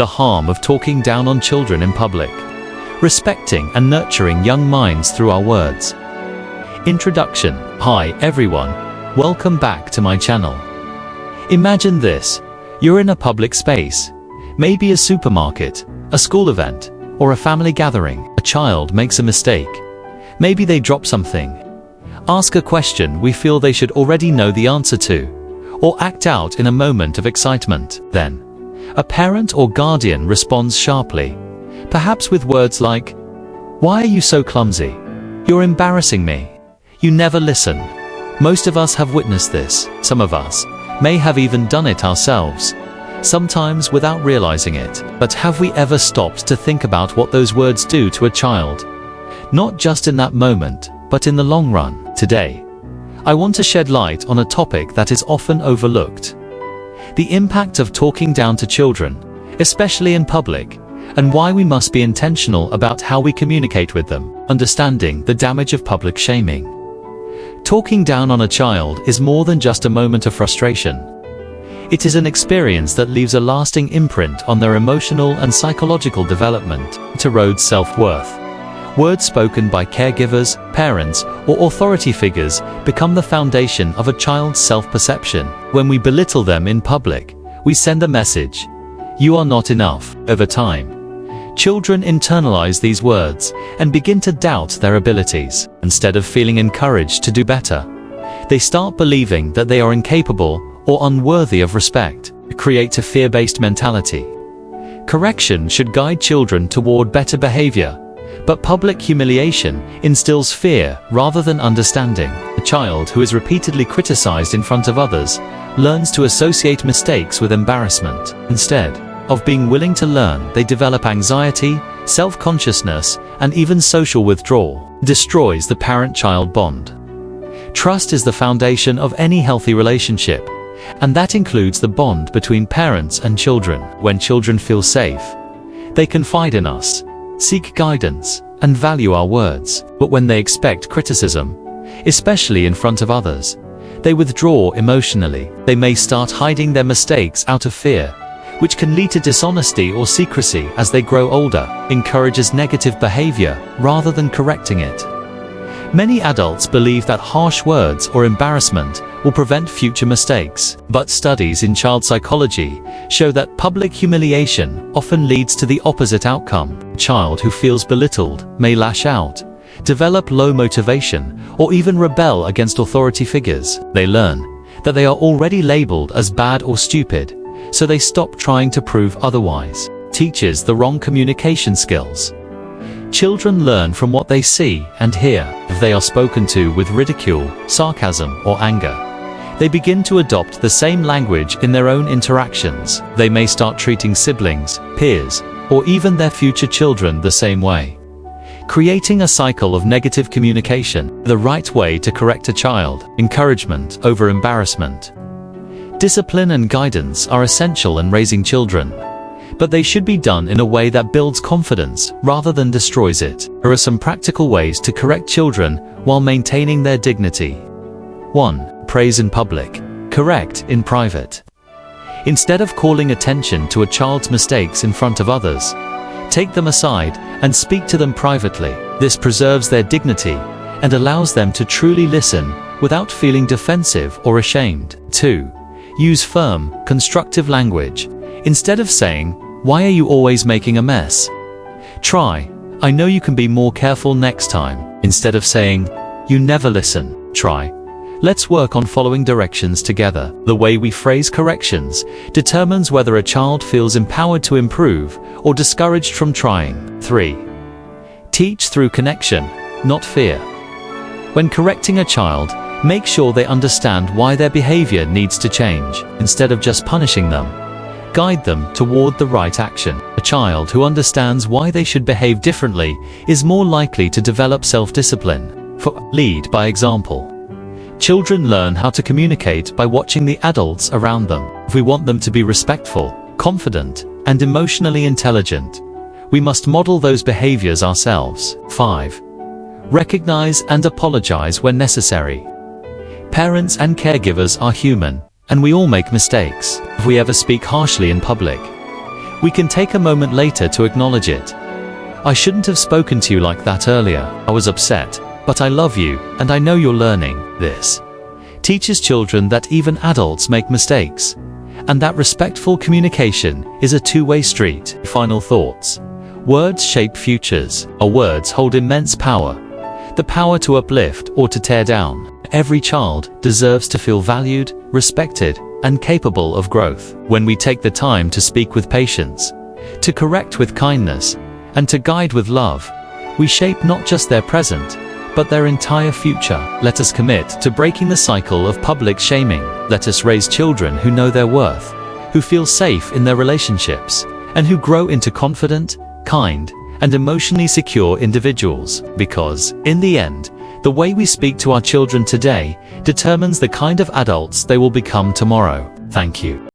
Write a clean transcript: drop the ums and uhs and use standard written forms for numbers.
The harm of talking down on children in public. Respecting and nurturing young minds through our words. Introduction. Hi everyone, welcome back to my channel. Imagine this, you're in a public space, maybe a supermarket, a school event, or a family gathering. A child makes a mistake. Maybe they drop something. Ask a question we feel they should already know the answer to, or act out in a moment of excitement. Then, a parent or guardian responds sharply, perhaps with words like, "Why are you so clumsy? You're embarrassing me. You never listen." Most of us have witnessed this. Some of us may have even done it ourselves, sometimes without realizing it. But have we ever stopped to think about what those words do to a child? Not just in that moment, but in the long run. Today, I want to shed light on a topic that is often overlooked. The impact of talking down to children, especially in public, and why we must be intentional about how we communicate with them. Understanding the damage of public shaming. Talking down on a child is more than just a moment of frustration. It is an experience that leaves a lasting imprint on their emotional and psychological development. It erodes self-worth. Words spoken by caregivers, parents, or authority figures become the foundation of a child's self-perception. When we belittle them in public, we send a message, "You are not enough." Over time, children internalize these words and begin to doubt their abilities. Instead of feeling encouraged to do better, they start believing that they are incapable or unworthy of respect. It creates a fear-based mentality. Correction should guide children toward better behavior, but public humiliation instills fear rather than understanding. A child who is repeatedly criticized in front of others learns to associate mistakes with embarrassment. Instead of being willing to learn, they develop anxiety, self-consciousness, and even social withdrawal. Destroys the parent-child bond. Trust is the foundation of any healthy relationship, and that includes the bond between parents and children. When children feel safe, they confide in us, seek guidance, and value our words. But when they expect criticism, especially in front of others, they withdraw emotionally. They may start hiding their mistakes out of fear, which can lead to dishonesty or secrecy. As they grow older, encourages negative behavior rather than correcting it. Many adults believe that harsh words or embarrassment will prevent future mistakes. But studies in child psychology show that public humiliation often leads to the opposite outcome. A child who feels belittled may lash out, develop low motivation, or even rebel against authority figures. They learn that they are already labeled as bad or stupid, so they stop trying to prove otherwise. Teaches the wrong communication skills. Children learn from what they see and hear. If they are spoken to with ridicule, sarcasm, or anger, they begin to adopt the same language in their own interactions. They may start treating siblings, peers, or even their future children the same way, creating a cycle of negative communication. The right way to correct a child: encouragement over embarrassment. Discipline and guidance are essential in raising children, but they should be done in a way that builds confidence rather than destroys it. Here are some practical ways to correct children while maintaining their dignity. 1. Praise in public. Correct in private. Instead of calling attention to a child's mistakes in front of others, take them aside and speak to them privately. This preserves their dignity and allows them to truly listen without feeling defensive or ashamed. 2. Use firm, constructive language. Instead of saying, "Why are you always making a mess?" try, "I know you can be more careful next time." Instead of saying, "You never listen," try, "Let's work on following directions together." The way we phrase corrections determines whether a child feels empowered to improve or discouraged from trying. 3. Teach through connection, not fear. When correcting a child, make sure they understand why their behavior needs to change. Instead of just punishing them, guide them toward the right action. A child who understands why they should behave differently is more likely to develop self-discipline. Lead by example. Children learn how to communicate by watching the adults around them. If we want them to be respectful, confident, and emotionally intelligent, we must model those behaviors ourselves. 5. Recognize and apologize when necessary. Parents and caregivers are human, and we all make mistakes. If we ever speak harshly in public, we can take a moment later to acknowledge it. I shouldn't have spoken to you like that earlier. I was upset, but I love you, and I know you're learning. This teaches children that even adults make mistakes, and that respectful communication is a two-way street. Final thoughts. Words shape futures. Our words hold immense power. The power to uplift or to tear down. Every child deserves to feel valued, respected, and capable of growth. When we take the time to speak with patience, to correct with kindness, and to guide with love, we shape not just their present, but their entire future. Let us commit to breaking the cycle of public shaming. Let us raise children who know their worth, who feel safe in their relationships, and who grow into confident, kind, and emotionally secure individuals. Because, in the end, the way we speak to our children today determines the kind of adults they will become tomorrow. Thank you.